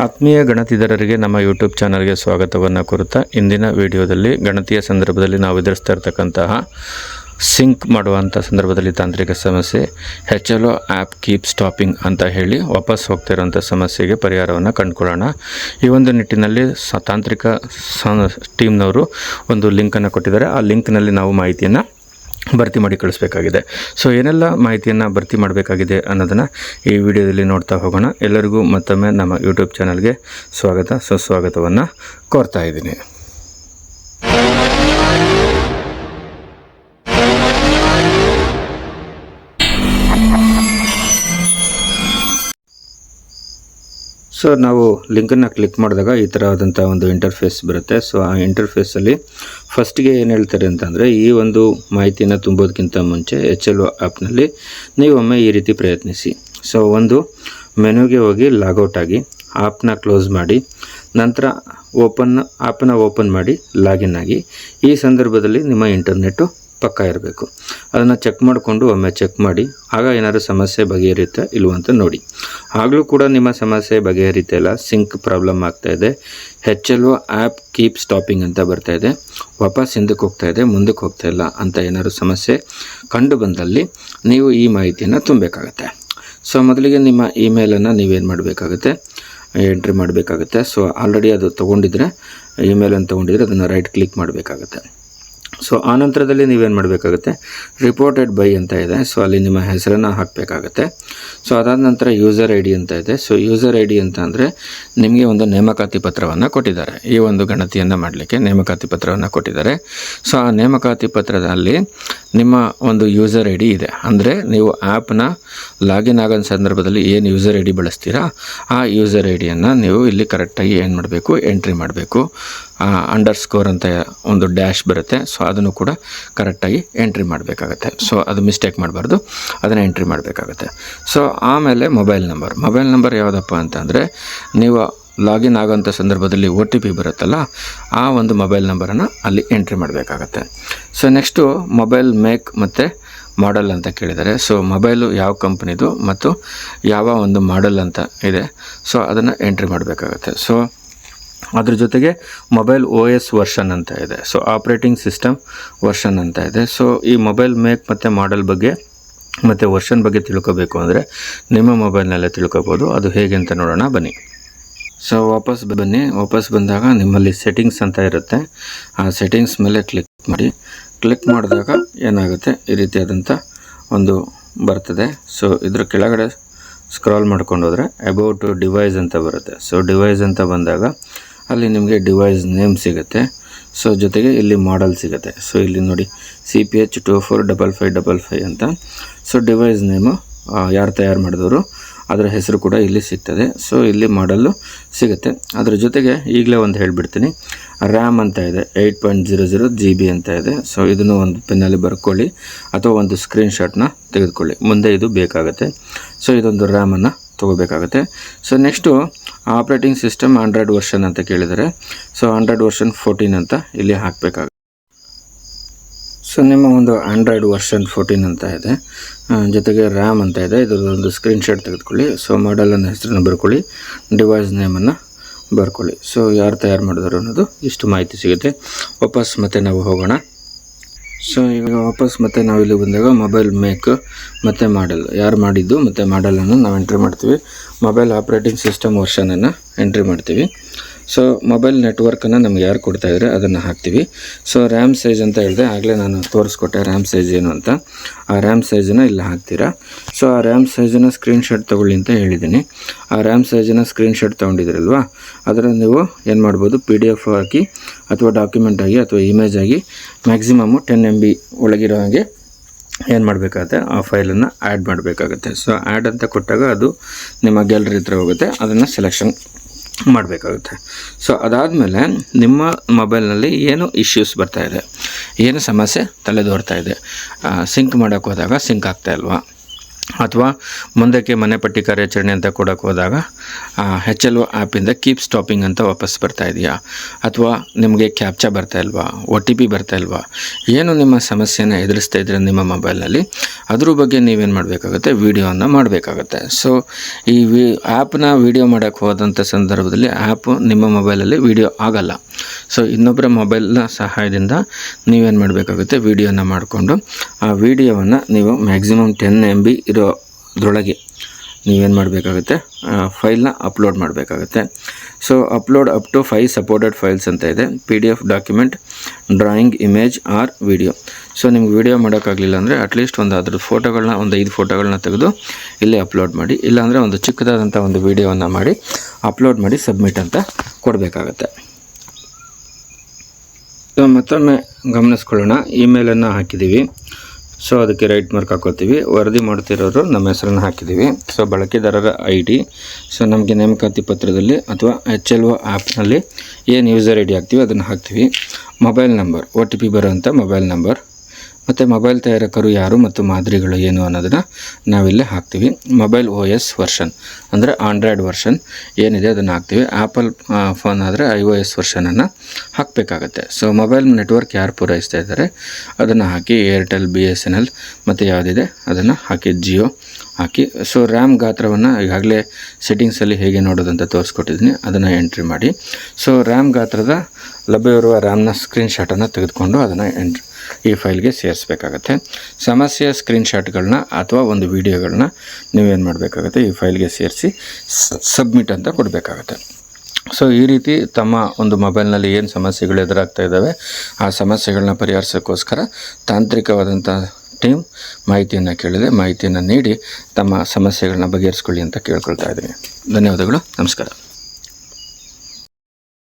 ಆತ್ಮೀಯ ಗಣತಿದಾರರಿಗೆ ನಮ್ಮ ಯೂಟ್ಯೂಬ್ ಚಾನಲ್ಗೆ ಸ್ವಾಗತವನ್ನು ಕೋರುತ್ತಾ ಇಂದಿನ ವಿಡಿಯೋದಲ್ಲಿ ಗಣತಿಯ ಸಂದರ್ಭದಲ್ಲಿ ನಾವು ಎದುರಿಸ್ತಾ ಇರತಕ್ಕಂತಹ ಸಿಂಕ್ ಮಾಡುವಂಥ ಸಂದರ್ಭದಲ್ಲಿ ತಾಂತ್ರಿಕ ಸಮಸ್ಯೆ HLO ಆ್ಯಪ್ ಕೀಪ್ ಸ್ಟಾಪಿಂಗ್ ಅಂತ ಹೇಳಿ ವಾಪಸ್ ಹೋಗ್ತಾ ಇರೋಂಥ ಸಮಸ್ಯೆಗೆ ಪರಿಹಾರವನ್ನು ಕಂಡುಕೊಳ್ಳೋಣ. ಈ ಒಂದು ನಿಟ್ಟಿನಲ್ಲಿ ತಾಂತ್ರಿಕ ಟೀಮ್ನವರು ಒಂದು ಲಿಂಕನ್ನು ಕೊಟ್ಟಿದ್ದಾರೆ. ಆ ಲಿಂಕ್ನಲ್ಲಿ ನಾವು ಮಾಹಿತಿಯನ್ನು ಭರ್ತಿ ಮಾಡಿ ಕಳಿಸ್ಬೇಕಾಗಿದೆ. ಸೊ ಏನೆಲ್ಲ ಮಾಹಿತಿಯನ್ನು ಭರ್ತಿ ಮಾಡಬೇಕಾಗಿದೆ ಅನ್ನೋದನ್ನು ಈ ವಿಡಿಯೋದಲ್ಲಿ ನೋಡ್ತಾ ಹೋಗೋಣ. ಎಲ್ಲರಿಗೂ ಮತ್ತೊಮ್ಮೆ ನಮ್ಮ ಯೂಟ್ಯೂಬ್ ಚಾನಲ್ಗೆ ಸುಸ್ವಾಗತವನ್ನು ಕೋರ್ತಾ ಇದ್ದೀನಿ. ಸೊ ನಾವು ಲಿಂಕನ್ನು ಕ್ಲಿಕ್ ಮಾಡಿದಾಗ ಈ ಥರವಾದಂಥ ಒಂದು ಇಂಟರ್ಫೇಸ್ ಬರುತ್ತೆ. ಸೊ ಆ ಇಂಟರ್ಫೇಸಲ್ಲಿ ಫಸ್ಟ್ಗೆ ಏನು ಹೇಳ್ತಾರೆ ಅಂತಂದರೆ, ಈ ಒಂದು ಮಾಹಿತಿಯನ್ನು ತುಂಬೋದಕ್ಕಿಂತ ಮುಂಚೆ HLO ಆ್ಯಪ್ನಲ್ಲಿ ನೀವೊಮ್ಮೆ ಈ ರೀತಿ ಪ್ರಯತ್ನಿಸಿ. ಸೊ ಒಂದು ಮೆನುಗೆ ಹೋಗಿ ಲಾಗೌಟ್ ಆಗಿ ಆ್ಯಪ್ನ ಕ್ಲೋಸ್ ಮಾಡಿ, ನಂತರ ಆ್ಯಪನ್ನು ಓಪನ್ ಮಾಡಿ ಲಾಗಿನ್ ಆಗಿ. ಈ ಸಂದರ್ಭದಲ್ಲಿ ನಿಮ್ಮ ಇಂಟರ್ನೆಟ್ಟು ಪಕ್ಕ ಇರಬೇಕು. ಅದನ್ನು ಚೆಕ್ ಮಾಡಿಕೊಂಡು ಒಮ್ಮೆ ಚೆಕ್ ಮಾಡಿ, ಆಗ ಏನಾದರೂ ಸಮಸ್ಯೆ ಬಗೆಹರಿಯುತ್ತಾ ಇಲ್ವಂತ ನೋಡಿ. ಆಗಲೂ ಕೂಡ ನಿಮ್ಮ ಸಮಸ್ಯೆ ಬಗೆಹರಿತಾ ಇಲ್ಲ, ಸಿಂಕ್ ಪ್ರಾಬ್ಲಮ್ ಆಗ್ತಾಯಿದೆ, HLO ಆ್ಯಪ್ ಕೀಪ್ ಸ್ಟಾಪಿಂಗ್ ಅಂತ ಬರ್ತಾಯಿದೆ, ವಾಪಸ್ ಹಿಂದಕ್ಕೆ ಹೋಗ್ತಾಯಿದೆ, ಮುಂದಕ್ಕೆ ಹೋಗ್ತಾ ಇಲ್ಲ ಅಂತ ಏನಾದರೂ ಸಮಸ್ಯೆ ಕಂಡು ಬಂದಲ್ಲಿ ನೀವು ಈ ಮಾಹಿತಿಯನ್ನು ತುಂಬಬೇಕಾಗತ್ತೆ. ಸೊ ಮೊದಲಿಗೆ ನಿಮ್ಮ ಇಮೇಲನ್ನು ನೀವೇನು ಮಾಡಬೇಕಾಗುತ್ತೆ, ಎಂಟ್ರಿ ಮಾಡಬೇಕಾಗುತ್ತೆ. ಸೊ ಆಲ್ರೆಡಿ ಅದು ತೊಗೊಂಡಿದ್ರೆ, ಇಮೇಲನ್ನು ತೊಗೊಂಡಿದ್ರೆ ಅದನ್ನು ರೈಟ್ ಕ್ಲಿಕ್ ಮಾಡಬೇಕಾಗತ್ತೆ. ಸೊ ಆನಂತರದಲ್ಲಿ ನೀವೇನು ಮಾಡಬೇಕಾಗುತ್ತೆ, ರಿಪೋರ್ಟೆಡ್ ಬೈ ಅಂತ ಇದೆ. ಸೊ ಅಲ್ಲಿ ನಿಮ್ಮ ಹೆಸರನ್ನು ಹಾಕಬೇಕಾಗತ್ತೆ. ಸೊ ಅದಾದ ನಂತರ ಯೂಸರ್ ID ಅಂತ ಇದೆ. ಸೊ ಯೂಸರ್ ID ಅಂತ ಅಂದರೆ ನಿಮಗೆ ಒಂದು ನೇಮಕಾತಿ ಪತ್ರವನ್ನು ಕೊಟ್ಟಿದ್ದಾರೆ. ಈ ಒಂದು ಗಣತಿಯನ್ನು ಮಾಡಲಿಕ್ಕೆ ನೇಮಕಾತಿ ಪತ್ರವನ್ನು ಕೊಟ್ಟಿದ್ದಾರೆ. ಸೊ ಆ ನೇಮಕಾತಿ ಪತ್ರದಲ್ಲಿ ನಿಮ್ಮ ಒಂದು ಯೂಸರ್ ID ಇದೆ. ಅಂದರೆ ನೀವು ಆ್ಯಪ್ನ ಲಾಗಿನ್ ಆಗೋ ಸಂದರ್ಭದಲ್ಲಿ ಏನು ಯೂಸರ್ ID ಬಳಸ್ತೀರಾ, ಆ ಯೂಸರ್ IDಯನ್ನು ನೀವು ಇಲ್ಲಿ ಕರೆಕ್ಟಾಗಿ ಏನು ಮಾಡಬೇಕು, ಎಂಟ್ರಿ ಮಾಡಬೇಕು. ಅಂಡರ್ಸ್ಕೋರ್ ಅಂತ ಒಂದು ಡ್ಯಾಶ್ ಬರುತ್ತೆ. ಸೊ ಅದನ್ನು ಕೂಡ ಕರೆಕ್ಟಾಗಿ ಎಂಟ್ರಿ ಮಾಡಬೇಕಾಗತ್ತೆ. ಸೊ ಅದು ಮಿಸ್ಟೇಕ್ ಮಾಡಬಾರ್ದು, ಅದನ್ನು ಎಂಟ್ರಿ ಮಾಡಬೇಕಾಗತ್ತೆ. ಸೊ ಆಮೇಲೆ ಮೊಬೈಲ್ ನಂಬರ್ ಯಾವುದಪ್ಪ ಅಂತಂದರೆ, ನೀವು ಲಾಗಿನ್ ಆಗೋಂಥ ಸಂದರ್ಭದಲ್ಲಿ OTP ಬರುತ್ತಲ್ಲ, ಆ ಒಂದು ಮೊಬೈಲ್ ನಂಬರನ್ನು ಅಲ್ಲಿ ಎಂಟ್ರಿ ಮಾಡಬೇಕಾಗತ್ತೆ. ಸೊ ನೆಕ್ಸ್ಟು ಮೊಬೈಲ್ ಮೇಕ್ ಮತ್ತು ಮಾಡೆಲ್ ಅಂತ ಕೇಳಿದ್ದಾರೆ. ಸೊ ಮೊಬೈಲು ಯಾವ ಕಂಪ್ನಿದು ಮತ್ತು ಯಾವ ಒಂದು ಮಾಡೆಲ್ ಅಂತ ಇದೆ. ಸೊ ಅದನ್ನು ಎಂಟ್ರಿ ಮಾಡಬೇಕಾಗತ್ತೆ. ಸೊ ಅದ್ರ ಜೊತೆಗೆ ಮೊಬೈಲ್ OS ವರ್ಷನ್ ಅಂತ ಇದೆ. ಸೊ ಆಪ್ರೇಟಿಂಗ್ ಸಿಸ್ಟಮ್ ವರ್ಷನ್ ಅಂತ ಇದೆ. ಸೊ ಈ ಮೊಬೈಲ್ ಮೇಕ್ ಮತ್ತು ಮಾಡೆಲ್ ಬಗ್ಗೆ ಮತ್ತು ವರ್ಷನ್ ಬಗ್ಗೆ ತಿಳ್ಕೊಬೇಕು ಅಂದರೆ ನಿಮ್ಮ ಮೊಬೈಲ್ನಲ್ಲೇ ತಿಳ್ಕೊಬೋದು. ಅದು ಹೇಗೆ ಅಂತ ನೋಡೋಣ ಬನ್ನಿ. ಸೊ ವಾಪಸ್ ಬಂದಾಗ ನಿಮ್ಮಲ್ಲಿ ಸೆಟ್ಟಿಂಗ್ಸ್ ಅಂತ ಇರುತ್ತೆ. ಆ ಸೆಟ್ಟಿಂಗ್ಸ್ ಮೇಲೆ ಕ್ಲಿಕ್ ಮಾಡಿ. ಕ್ಲಿಕ್ ಮಾಡಿದಾಗ ಏನಾಗುತ್ತೆ, ಈ ರೀತಿಯಾದಂಥ ಒಂದು ಬರ್ತದೆ. ಸೊ ಇದ್ರ ಕೆಳಗಡೆ ಸ್ಕ್ರಾಲ್ ಮಾಡ್ಕೊಂಡು ಹೋದರೆ ಅಬೌಟ್ ಡಿವೈಸ್ ಅಂತ ಬರುತ್ತೆ. ಸೊ ಡಿವೈಸ್ ಅಂತ ಬಂದಾಗ ಅಲ್ಲಿ ನಿಮಗೆ ಡಿವೈಸ್ ನೇಮ್ ಸಿಗುತ್ತೆ. ಸೊ ಜೊತೆಗೆ ಇಲ್ಲಿ ಮಾಡೆಲ್ ಸಿಗುತ್ತೆ. ಸೊ ಇಲ್ಲಿ ನೋಡಿ CPH 245555 ಅಂತ. ಸೊ ಡಿವೈಸ್ ನೇಮು ಯಾರು ತಯಾರು ಮಾಡಿದವರು ಅದರ ಹೆಸರು ಕೂಡ ಇಲ್ಲಿ ಸಿಗ್ತದೆ. ಸೊ ಇಲ್ಲಿ ಮಾಡೆಲ್ಲು ಸಿಗುತ್ತೆ. ಅದರ ಜೊತೆಗೆ ಈಗಲೇ ಒಂದು ಹೇಳಿಬಿಡ್ತೀನಿ, ರ್ಯಾಮ್ ಅಂತ ಇದೆ 8.00 GB ಅಂತ ಇದೆ. ಸೊ ಇದನ್ನು ಒಂದು ಪೆನ್ನಲ್ಲಿ ಬರ್ಕೊಳ್ಳಿ ಅಥವಾ ಒಂದು ಸ್ಕ್ರೀನ್ಶಾಟ್ನ ತೆಗೆದುಕೊಳ್ಳಿ, ಮುಂದೆ ಇದು ಬೇಕಾಗುತ್ತೆ. ಸೊ ಇದೊಂದು ರ್ಯಾಮನ್ನು ತೊಗೋಬೇಕಾಗುತ್ತೆ. So next operating system Android version ಅಂತ ಕೇಳಿದ್ದಾರೆ. ಸೊ ಆಂಡ್ರಾಯ್ಡ್ ವರ್ಷನ್ 14 ಅಂತ ಇಲ್ಲಿ ಹಾಕಬೇಕಾಗುತ್ತೆ. ಸೊ ನಿಮ್ಮ ಒಂದು ಆಂಡ್ರಾಯ್ಡ್ ವರ್ಷನ್ 14 ಅಂತ ಇದೆ, ಜೊತೆಗೆ ರ್ಯಾಮ್ ಅಂತ ಇದೆ. ಇದರದೊಂದು ಸ್ಕ್ರೀನ್ಶಾಟ್ ತೆಗೆದುಕೊಳ್ಳಿ. ಸೊ ಮಾಡೆಲನ್ನು ಹೆಸರನ್ನು ಬರ್ಕೊಳ್ಳಿ, ಡಿವೈಸ್ ನೇಮನ್ನು ಬರ್ಕೊಳ್ಳಿ. ಸೊ ಯಾರು ತಯಾರು ಮಾಡಿದ್ರು ಅನ್ನೋದು ಇಷ್ಟು ಮಾಹಿತಿ ಸಿಗುತ್ತೆ. ವಾಪಸ್ ಮತ್ತೆ ನಾವು ಹೋಗೋಣ. ಸೊ ಈಗ ವಾಪಸ್ ಮತ್ತೆ ನಾವಿಲ್ಲಿ ಬಂದಾಗ ಮೊಬೈಲ್ ಮೇಕ್ ಮತ್ತು ಮಾಡೆಲ್ ಯಾರು ಮಾಡಿದ್ದು ಮತ್ತು ಮಾಡೆಲನ್ನು ನಾವು ಎಂಟ್ರಿ ಮಾಡ್ತೀವಿ. ಮೊಬೈಲ್ ಆಪ್ರೇಟಿಂಗ್ ಸಿಸ್ಟಮ್ ವರ್ಷನನ್ನು ಎಂಟ್ರಿ ಮಾಡ್ತೀವಿ. ಸೊ ಮೊಬೈಲ್ ನೆಟ್ವರ್ಕನ್ನು ನಮ್ಗೆ ಯಾರು ಕೊಡ್ತಾಯಿದ್ರೆ ಅದನ್ನು ಹಾಕ್ತೀವಿ. ಸೊ ರ್ಯಾಮ್ ಸೈಜ್ ಅಂತ ಹೇಳಿದೆ, ಆಗಲೇ ನಾನು ತೋರಿಸ್ಕೊಟ್ಟೆ ರ್ಯಾಮ್ ಸೈಜ್ ಏನು ಅಂತ. ಆ ರ್ಯಾಮ್ ಸೈಜನ್ನು ಇಲ್ಲಿ ಹಾಕ್ತೀರಾ. ಸೊ ಆ ರ್ಯಾಮ್ ಸೈಜನ್ನು ಸ್ಕ್ರೀನ್ಶಾಟ್ ತೊಗೊಳ್ಳಿ ಅಂತ ಹೇಳಿದ್ದೀನಿ. ಆ ರ್ಯಾಮ್ ಸೈಜನ್ನು ಸ್ಕ್ರೀನ್ಶಾಟ್ ತೊಗೊಂಡಿದ್ರಲ್ವ, ಅದನ್ನು ನೀವು ಏನು ಮಾಡ್ಬೋದು, PDF ಹಾಕಿ ಅಥವಾ ಡಾಕ್ಯುಮೆಂಟ್ ಆಗಿ ಅಥವಾ ಇಮೇಜ್ ಆಗಿ ಮ್ಯಾಕ್ಸಿಮಮ್ಮು 10 MB ಒಳಗಿರೋ ಹಾಗೆ ಏನು ಮಾಡಬೇಕಾಗುತ್ತೆ, ಆ ಫೈಲನ್ನು ಆ್ಯಡ್ ಮಾಡಬೇಕಾಗುತ್ತೆ. ಸೊ ಆ್ಯಡ್ ಅಂತ ಕೊಟ್ಟಾಗ ಅದು ನಿಮ್ಮ ಗ್ಯಾಲರಿ ಹತ್ರ ಹೋಗುತ್ತೆ, ಅದನ್ನು ಸೆಲೆಕ್ಷನ್ ಮಾಡಬೇಕಾಗುತ್ತೆ. ಸೊ ಅದಾದಮೇಲೆ ನಿಮ್ಮ ಮೊಬೈಲ್ನಲ್ಲಿ ಏನು ಇಶ್ಯೂಸ್ ಬರ್ತಾಯಿದೆ, ಏನು ಸಮಸ್ಯೆ ತಲೆದೋರ್ತಾ ಇದೆ, ಸಿಂಕ್ ಮಾಡೋಕ್ಕೆ ಹೋದಾಗ ಸಿಂಕ್ ಆಗ್ತಾಯಿಲ್ವಾ, ಅಥವಾ ಮುಂದಕ್ಕೆ ಮನೆ ಪಟ್ಟಿ ಕಾರ್ಯಾಚರಣೆ ಅಂತ ಕೊಡೋಕೆ ಹೋದಾಗ HLO ಆ್ಯಪಿಂದ ಕೀಪ್ ಸ್ಟಾಪಿಂಗ್ ಅಂತ ವಾಪಸ್ ಬರ್ತಾ ಇದೆಯಾ, ಅಥವಾ ನಿಮಗೆ ಕ್ಯಾಪ್ಚಾ ಬರ್ತಾ ಇಲ್ವಾ, OTP ಬರ್ತಾ ಇಲ್ವಾ, ಏನು ನಿಮ್ಮ ಸಮಸ್ಯೆನ ಎದುರಿಸ್ತಾ ಇದ್ರೆ ನಿಮ್ಮ ಮೊಬೈಲ್ನಲ್ಲಿ ಅದ್ರ ಬಗ್ಗೆ ನೀವೇನು ಮಾಡಬೇಕಾಗುತ್ತೆ, ವೀಡಿಯೋನ ಮಾಡಬೇಕಾಗತ್ತೆ. ಸೊ ಈ ಆ್ಯಪ್ನ ವೀಡಿಯೋ ಮಾಡೋಕ್ಕೆ ಹೋದಂಥ ಸಂದರ್ಭದಲ್ಲಿ ಆ್ಯಪು ನಿಮ್ಮ ಮೊಬೈಲಲ್ಲಿ ವೀಡಿಯೋ ಆಗಲ್ಲ. ಸೊ ಇನ್ನೊಬ್ಬರ ಮೊಬೈಲ್ನ ಸಹಾಯದಿಂದ ನೀವೇನು ಮಾಡಬೇಕಾಗುತ್ತೆ, ವೀಡಿಯೋನ ಮಾಡಿಕೊಂಡು ಆ ವೀಡಿಯೋವನ್ನು ನೀವು ಮ್ಯಾಕ್ಸಿಮಮ್ 10 MB ಇರೋದ್ರೊಳಗೆ ನೀವೇನು ಮಾಡಬೇಕಾಗುತ್ತೆ, ಫೈಲ್ನ ಅಪ್ಲೋಡ್ ಮಾಡಬೇಕಾಗುತ್ತೆ. So upload up to 5 supported files ಅಂತ ಇದೆ, PDF, document, drawing, image or video. So ನಿಮ್ಗೆ ವಿಡಿಯೋ ಮಾಡೋಕ್ಕಾಗಲಿಲ್ಲ ಅಂದರೆ ಅಟ್ಲೀಸ್ಟ್ ಅದ್ರದ್ದು ಫೋಟೋಗಳನ್ನ 5 ಫೋಟೋಗಳನ್ನ ತೆಗೆದು ಇಲ್ಲೇ ಅಪ್ಲೋಡ್ ಮಾಡಿ, ಇಲ್ಲಾಂದರೆ ಒಂದು ಚಿಕ್ಕದಾದಂಥ ಒಂದು ವಿಡಿಯೋವನ್ನು ಮಾಡಿ ಅಪ್ಲೋಡ್ ಮಾಡಿ ಸಬ್ಮಿಟ್ ಅಂತ ಕೊಡಬೇಕಾಗತ್ತೆ. ಸೊ ಮತ್ತೊಮ್ಮೆ ಗಮನಿಸ್ಕೊಳ್ಳೋಣ, ಇಮೇಲನ್ನು ಹಾಕಿದ್ದೀವಿ. ಸೊ ಅದಕ್ಕೆ ರೈಟ್ ಮಾರ್ಕ್ ಹಾಕೋತೀವಿ. ವರದಿ ಮಾಡ್ತಿರೋರು ನಮ್ಮ ಹೆಸರನ್ನು ಹಾಕಿದ್ದೀವಿ. ಸೊ ಬಳಕೆದಾರರ ID, ಸೊ ನಮಗೆ ನೇಮಕಾತಿ ಪತ್ರದಲ್ಲಿ ಅಥವಾ HLO ಆ್ಯಪ್ನಲ್ಲಿ ಏನು ಯೂಸರ್ ID ಹಾಕ್ತೀವಿ ಅದನ್ನು ಹಾಕ್ತೀವಿ. ಮೊಬೈಲ್ ನಂಬರ್, OTP ಬರೋವಂಥ ಮೊಬೈಲ್ ನಂಬರ್, ಮತ್ತು ಮೊಬೈಲ್ ತಯಾರಕರು ಯಾರು ಮತ್ತು ಮಾದರಿಗಳು ಏನು ಅನ್ನೋದನ್ನು ನಾವಿಲ್ಲೇ ಹಾಕ್ತೀವಿ. ಮೊಬೈಲ್ OS ವರ್ಷನ್ ಅಂದರೆ ಆಂಡ್ರಾಯ್ಡ್ ವರ್ಷನ್ ಏನಿದೆ ಅದನ್ನು ಹಾಕ್ತೀವಿ. ಆ್ಯಪಲ್ ಫೋನ್ ಆದರೆ iOS ವರ್ಷನನ್ನು ಹಾಕಬೇಕಾಗತ್ತೆ. ಸೊ ಮೊಬೈಲ್ ನೆಟ್ವರ್ಕ್ ಯಾರು ಪೂರೈಸ್ತಾ ಇದ್ದಾರೆ ಅದನ್ನು ಹಾಕಿ, ಏರ್ಟೆಲ್, BSNL ಮತ್ತು ಯಾವುದಿದೆ ಅದನ್ನು ಹಾಕಿ, ಜಿಯೋ ಹಾಕಿ. ಸೊ ರ್ಯಾಮ್ ಗಾತ್ರವನ್ನು ಈಗಾಗಲೇ ಸೆಟ್ಟಿಂಗ್ಸಲ್ಲಿ ಹೇಗೆ ನೋಡೋದಂತ ತೋರಿಸ್ಕೊಟ್ಟಿದ್ದೀನಿ, ಅದನ್ನು ಎಂಟ್ರಿ ಮಾಡಿ. ಸೊ ರ್ಯಾಮ್ ಗಾತ್ರದ ಲಭ್ಯವಿರುವ ರ್ಯಾಮ್ನ ಸ್ಕ್ರೀನ್ಶಾಟನ್ನು ತೆಗೆದುಕೊಂಡು ಅದನ್ನು ಈ ಫೈಲ್ಗೆ ಸೇರಿಸಬೇಕಾಗತ್ತೆ. ಸಮಸ್ಯೆಯ ಸ್ಕ್ರೀನ್ಶಾಟ್ಗಳನ್ನ ಅಥವಾ ಒಂದು ವಿಡಿಯೋಗಳನ್ನ ನೀವೇನು ಮಾಡಬೇಕಾಗುತ್ತೆ, ಈ ಫೈಲ್ಗೆ ಸೇರಿಸಿ ಸಬ್ಮಿಟ್ ಅಂತ ಕೊಡಬೇಕಾಗತ್ತೆ. ಸೊ ಈ ರೀತಿ ತಮ್ಮ ಒಂದು ಮೊಬೈಲ್ನಲ್ಲಿ ಏನು ಸಮಸ್ಯೆಗಳು ಎದುರಾಗ್ತಾ ಇದ್ದಾವೆ ಆ ಸಮಸ್ಯೆಗಳನ್ನ ಪರಿಹರಿಸೋಕ್ಕೋಸ್ಕರ ತಾಂತ್ರಿಕವಾದಂಥ ಟೀಮ್ ಮಾಹಿತಿಯನ್ನು ಕೇಳಿದೆ, ಮಾಹಿತಿಯನ್ನು ನೀಡಿ ತಮ್ಮ ಸಮಸ್ಯೆಗಳನ್ನ ಬಗೆಹರಿಸ್ಕೊಳ್ಳಿ ಅಂತ ಕೇಳ್ಕೊಳ್ತಾ ಇದ್ದೀನಿ. ಧನ್ಯವಾದಗಳು, ನಮಸ್ಕಾರ.